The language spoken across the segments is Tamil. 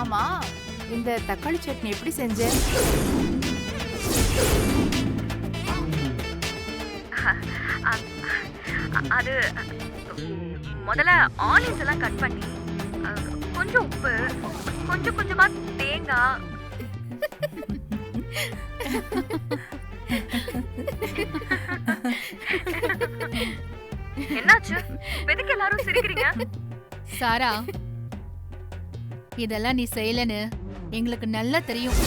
ஆமா, இந்த தக்காளி சட்னி எப்படி செஞ்ச? அது முதல்ல ஆனியன்ஸ் எல்லாம் கட் பண்ணி கொஞ்சம் உப்பு, கொஞ்சம் கொஞ்சமா தேங்காய். என்னாச்சு? எதுக்கு எல்லாரும் சிரிக்கிறீங்க? சாரா, இதெல்லாம் நீ செய்யலன்னு எங்களுக்கு நல்லா தெரியும்.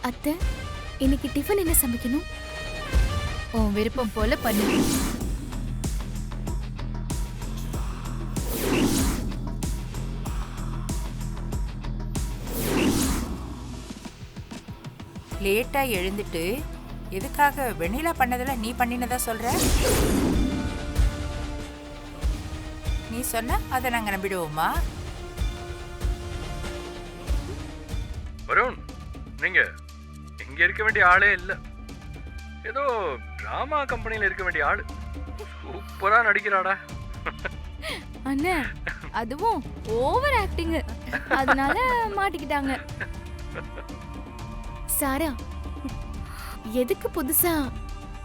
அத்தை, இன்னைக்கு டிஃபன் என்ன சமைக்கணும்? உன் விருப்பம் போல பண்ணு. லேட்டா எழுந்துட்டு எதுக்காக வெண்ணிலா பண்ணதெல்லாம் நீ பண்ணினதா சொல்ற? நீ சொன்ன அதை நாங்க நம்பிடுவோமா? வருண், நீங்க இங்க இருக்க வேண்டிய ஆளே இல்ல. ஏதோ டிராமா கம்பெனில இருக்க வேண்டிய ஆளு. சூப்பரா நடிக்கிறாடா. அண்ணே, அதுவும் ஓவர் ஆக்டிங், அதனால மாட்டிக்கிட்டாங்க. சாரா, எதுக்கு புதுசா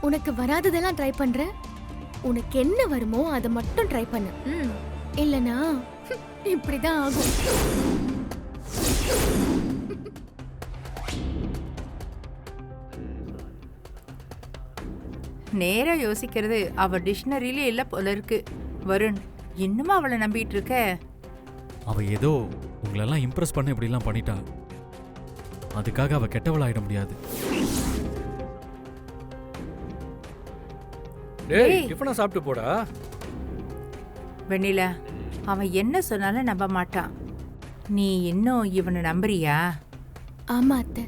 உனக்கு வராததெல்லாம் ட்ரை பண்ற? உனக்கு என்ன வருமோ அதை மட்டும் ட்ரை பண்ணு. இல்லனா இப்படிதான் ஆகும். நேரா யோசிக்கிறது அவ டிக்ஷனரியிலே இல்ல போல இருக்கு. வருண், இன்னுமா அவளை நம்பிட்டு இருக்க? அவ ஏதோ உங்களெல்லாம் இம்ப்ரெஸ் பண்ண இப்படிலாம் பண்ணிட்டா. அதுக்காக அவ கெட்டவளாயிட முடியாது. டேய், டிஃபனை சாப்பிட்டு போடா. வெண்ணிலா, அவன் என்ன சொன்னாலும் நம்ப மாட்டான். நீ இன்னும் இவனை நம்புறியா? ஆமா அத்தை,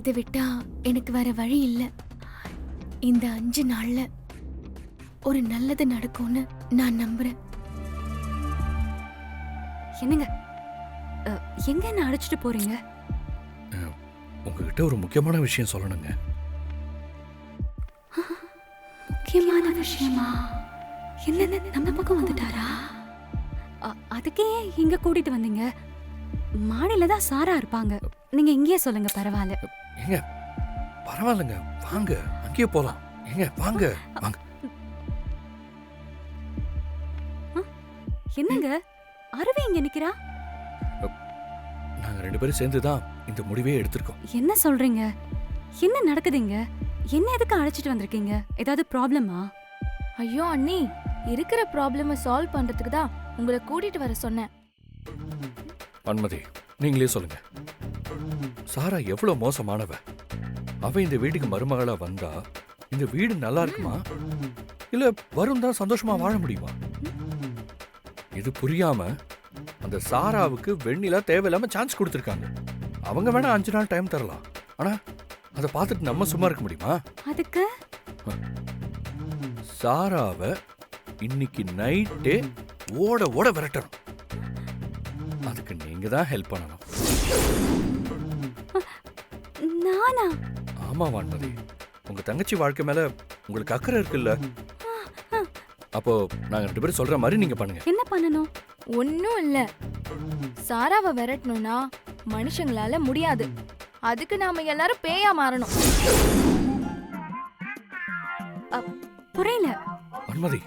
இதை விட்டா எனக்கு வேற வழி இல்ல. இந்த 5 நாள்ல ஒரு நல்லது நடக்கும்னு நான் நம்புறேன். என்னங்க, எங்க என்ன அழைச்சிட்டு போறீங்க? உங்ககிட்ட ஒரு முக்கியமான விஷயம் சொல்லணுங்க. முக்கியமான விஷயமா? என்ன, நம்ம பக்கம் வந்துட்டாரா? அதுக்கே இங்க கூட்டிட்டு வந்தீங்க? மாடியில தான் சாரா இருப்பாங்க. நீங்க இங்கேயே சொல்லுங்க, பரவாயில்ல. ஏங்க, பரவாயில்லைங்க, வாங்க அங்கேயே போலாம். ஏங்க வாங்க வாங்க. என்னங்க, அருவி இங்க நிக்கிறா? நாங்க 2 பேரும் சேர்ந்து தான் இந்த முடிவே எடுத்திருக்கோம். என்ன சொல்றீங்க? என்ன நடக்குதுங்க? என்ன எதுக்கு அழைச்சிட்டு வந்திருக்கீங்க? ஏதாவது ப்ராப்ளமா? ஐயோ அண்ணி, இருக்கிற ப்ராப்ளமை சால்வ் பண்றதுக்கு தான் உங்களை கூட்டிட்டு வர சொன்னேன். அன்மதி, நீங்களே சொல்லுங்க. சாரா எவ்வளவு மோசமானவ. அவ இந்த வீட்டுக்கு மருமகளா வந்தா இந்த வீடு நல்லா இருக்குமா, இல்ல வருண் தான் சந்தோஷமா வாழ முடியுமா? இது புரியாம அந்த சாராவுக்கு வெண்ணிலா தேவையில்லாம சான்ஸ் கொடுத்திருக்காங்க. அவங்க வேணா 5 நாள் டைம் தரலாம். ஆனா அதை பார்த்துட்டு நம்ம சும்மா இருக்க முடியுமா? அதுக்கு சாராவை இன்னைக்கு நைட்டே ஓட ஓட விரட்டணும். அதுக்கு நீங்க தான் ஹெல்ப் பண்ணணும். நானா? ஆமா வான்மதி, உங்க தங்கச்சி வாழ்க்கை மேல உங்களுக்கு அக்கறை இருக்குல்ல. அப்போ நாங்க 2 பேரும் சொல்ற மாதிரி நீங்க பண்ணுங்க. என்ன பண்ணணும்? ஒன்னும் இல்ல, சாராவை விரட்டணும்னா மனுஷங்களால முடியாது. அதுக்கு நாம எல்லாரும் பேயா மாறணும். புரியல. அன்மதி,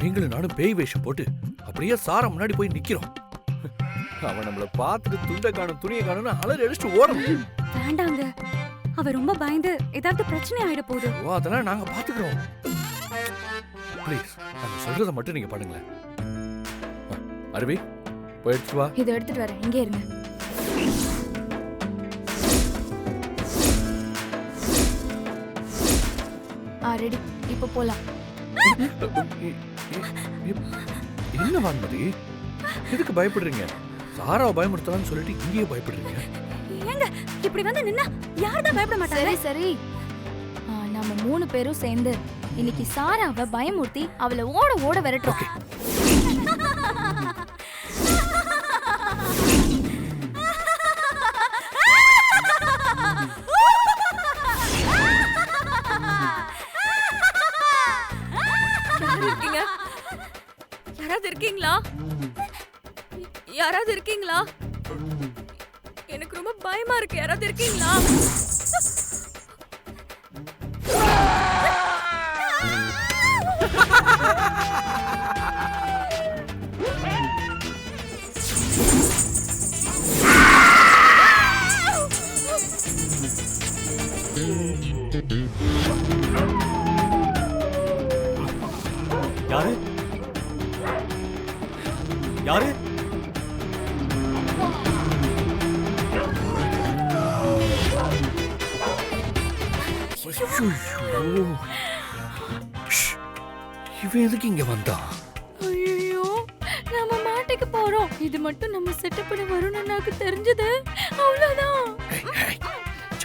நீங்களும் நானும் பேய் வேஷம் போட்டு அப்படியே சாரா முன்னாடி போய் நிக்கிறோம். அவன் நம்மள பார்த்துட்டு துண்டை காணும் துணியை காணும்னு அலறி அடிச்சுட்டு ஓடணும். வேண்டாங்க, அவ ரொம்ப பயந்து ஏதாவது பிரச்சனை ஆயிட போகுது. ஓ, அதெல்லாம் நாங்க பாத்துக்கிறோம். ப்ளீஸ், நாங்க சொல்றதை மட்டும் நீங்க பண்ணுங்களேன். அருவி, போயிடுச்சு வா. இதை எடுத்துட்டு வரேன், இங்கே இருங்க. ரெடி, இப்ப போலாம். என்ன வான்மதி, எதுக்கு பயப்படுறீங்க? சாராவை பயமுறுத்தலாம்னு சொல்லிட்டு இங்கேயே பயப்படுறீங்க. ஏங்க இப்படி வந்து நின்னா யாரும் பயப்பட மாட்டாங்க. சரி சரி, நம்ம 3 பேரும் சேர்ந்து இன்னைக்கு சாராவை பயமுறுத்தி அவளை ஓட ஓட விரட்டுறோம். எனக்கு ரொம்ப பயமா இருக்கு. யாராவது இருக்கீங்களா? யாரு யாரு? ஐயோ. ஷ். இவன் எதுக்கு இங்க வந்தான்? ஐயோ, நம்ம மாட்டிக்க போறோம். இது மட்டும் நம்ம செட்டப் பண்ண வரும்னு எனக்கு தெரிஞ்சது. அவ்வளவுதான். ஏய், ஏய்,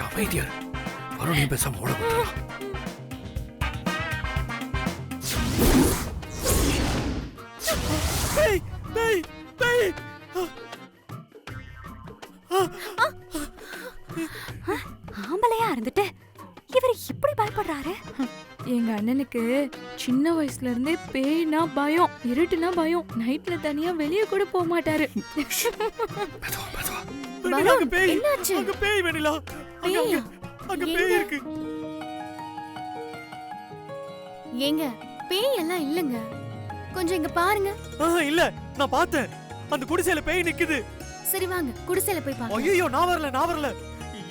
அமைதியா இரு. வருண், நீ பேசாம ஓட விட்டுறலாம். ஆம்பளையா இருந்துட்டு இவர் இப்படி பயப்படுறாரு. எங்க அண்ணனுக்கு சின்ன வயசுல இருந்தே பேய்னா பயம், இருட்டுனா பயம். நைட்ல தனியா வெளியே கூட போக மாட்டாரு. மெதுவா, மெதுவா. வருண், என்னாச்சு? அங்க பேய் வெண்ணிலா. பேயா? அங்க பேய் இருக்கு. ஏங்க, பேய் எல்லாம் இல்லங்க. கொஞ்சம் இங்க பாருங்க. இல்ல, நான் பார்த்தேன். அந்த குடிசையில பேய் நிக்குது. சரி வாங்க, குடிசையில போய் பாருங்க. ஐயோ, நான் வரல.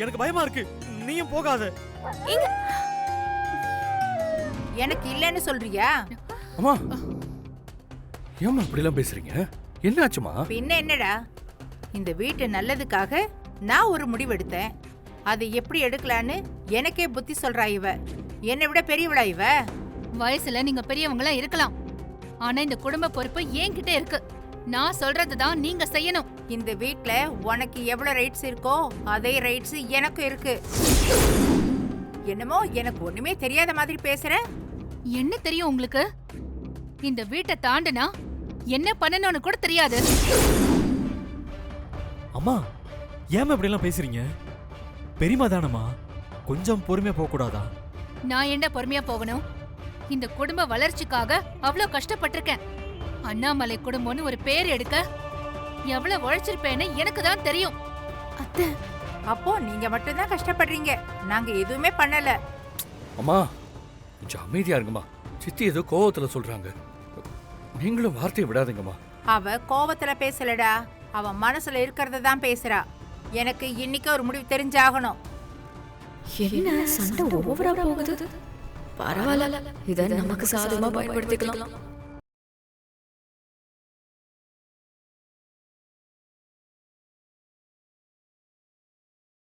எனக்கு பயமா இருக்கு. நீயும் போகாத. எங்க? எனக்கு இல்லைன்னு சொல்றியா? அம்மா, ஏம்மா இப்படிலாம் பேசுறீங்க? என்னாச்சுமா? பின்ன என்னடா, இந்த வீட்டு நல்லதுக்காக நான் ஒரு முடிவு எடுத்தேன். அதை எப்படி எடுக்கலான்னு எனக்கே புத்தி சொல்றா இவ. என்னை விட பெரியவளா இவ? வயசுல நீங்க பெரியவங்களா இருக்கலாம், ஆனா இந்த குடும்ப பொறுப்பு என்கிட்ட இருக்கு. நான் சொல்றதுதான் நீங்க செய்யணும். இந்த வீட்ல உனக்கு எவ்வளவு ரைட்ஸ் இருக்கோ அதே ரைட்ஸ் எனக்கு இருக்கு. என்னமோ எனக்கு ஒண்ணுமே தெரியாத மாதிரி பேசுற. என்ன தெரியும் உங்களுக்கு? இந்த வீட்டை தாண்டுனா என்ன பண்ணணும்னு கூட தெரியாது. அம்மா, ஏன் இப்படி எல்லாம் பேசுறீங்க? பெரியமா தானம்மா, கொஞ்சம் பொறுமையா போக கூடாதா? நான் என்ன பொறுமையா போகணும்? இந்த குடும்ப வளர்ச்சிக்காக அவ்வளவு கஷ்டப்பட்டிருக்கேன். அண்ணாமலை குடும்பம்னு ஒரு பேர் எடுக்க எவ்வளவு உழைச்சிருப்பேன்னு எனக்கு தான் தெரியும். அத்தை, அப்போ நீங்க மட்டும்தான் கஷ்டப்படுறீங்க, நாங்க எதுவுமே பண்ணல. அம்மா, கொஞ்சம் அமைதியா இருங்கம்மா. சித்தி ஏதோ கோவத்துல சொல்றாங்க. நீங்களும் வார்த்தையை விடாதீங்கம்மா. அவ கோவத்துல பேசலடா, அவ மனசுல இருக்கிறத தான் பேசுறா. எனக்கு இன்னைக்கு ஒரு முடிவு தெரிஞ்சாகணும். என்ன சண்டை ஓவரா போகுது? பரவாயில்ல, இதை நமக்கு சாதகமா பயன்படுத்திக்கலாம்.